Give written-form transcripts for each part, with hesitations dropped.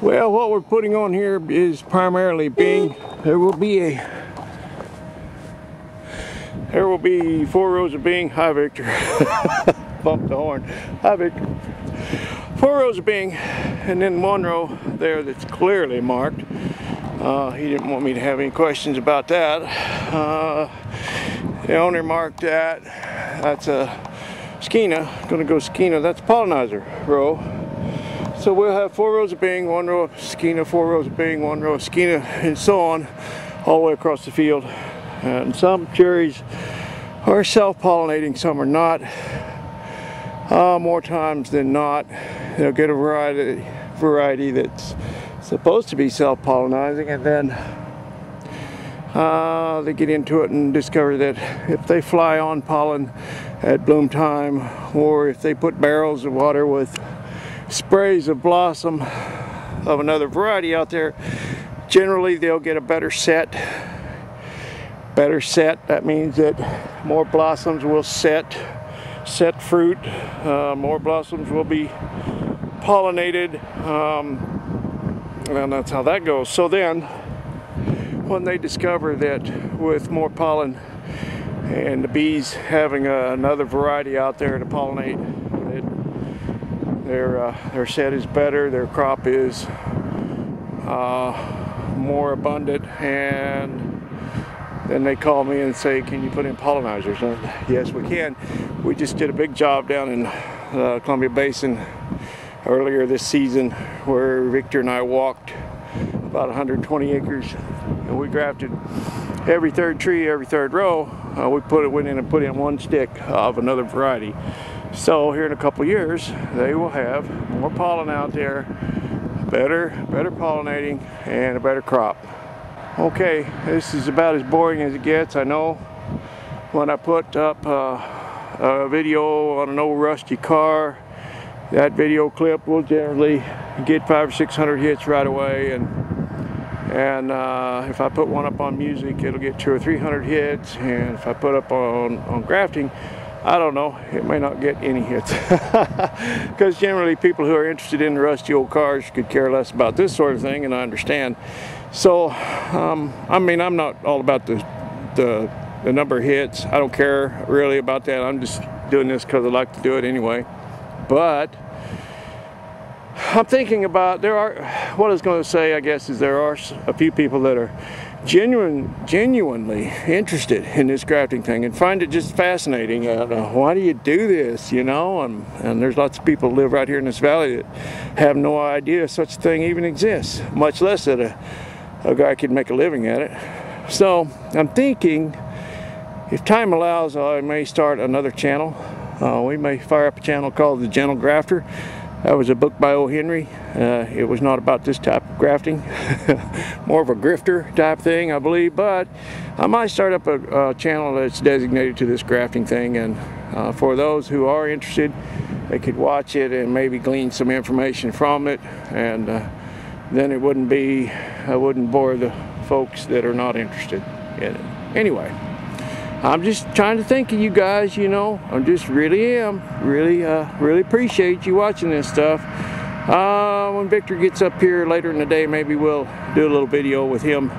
Well, what we're putting on here is primarily Bing. There will be 4 rows of Bing. Hi, Victor. Bump the horn. Hi, Victor. 4 rows of Bing, and then 1 row there that's clearly marked. He didn't want me to have any questions about that. The owner marked that. That's a skeena. Gonna go skeena. That's a pollinizer row. So we'll have 4 rows of Bing, 1 row of skeena, 4 rows of Bing, 1 row of skeena, and so on, all the way across the field. And some cherries are self-pollinating, some are not. More times than not, they'll get a variety that's supposed to be self-pollinating, and then they get into it and discover that if they fly on pollen at bloom time, or if they put barrels of water with sprays of blossom of another variety out there, generally they'll get a better set. That means that more blossoms will set fruit, more blossoms will be pollinated, and that's how that goes. So then when they discover that with more pollen and the bees having another variety out there to pollinate, their set is better, their crop is more abundant, and then they call me and say, can you put in pollinizers? And yes, we can. We just did a big job down in Columbia Basin earlier this season, where Victor and I walked about 120 acres, and we grafted every 3rd tree, every 3rd row. Went in and put in 1 stick of another variety. So here in a couple years, they will have more pollen out there, better pollinating, and a better crop. Okay, this is about as boring as it gets. I know when I put up a video on an old rusty car, that video clip will generally get 500 or 600 hits right away, and if I put one up on music, it'll get 200 or 300 hits, and if I put up on grafting, I don't know, it may not get any hits. Because generally people who are interested in rusty old cars could care less about this sort of thing, and I understand. So I mean, I'm not all about the number of hits. I don't care really about that. I'm just doing this because I like to do it anyway. But I'm thinking about, what I was going to say, I guess, is there are a few people that are genuinely interested in this grafting thing and find it just fascinating. Why do you do this, you know? And there's lots of people who live right here in this valley that have no idea such a thing even exists, much less that a guy could make a living at it. So I'm thinking, if time allows, I may start another channel. We may fire up a channel called The Gentle Grafter. That was a book by O. Henry. It was not about this type of grafting, more of a grifter type thing, I believe. But I might start up a channel that's designated to this grafting thing, and for those who are interested, they could watch it and maybe glean some information from it, and then it wouldn't be, I wouldn't bore the folks that are not interested in it. Anyway, I'm just trying to think of you guys, you know. I just really appreciate you watching this stuff. When Victor gets up here later in the day, maybe we'll do a little video with him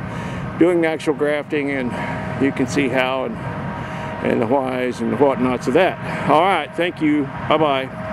doing the actual grafting, and you can see how and the whys and the whatnots of that. All right, thank you. Bye-bye.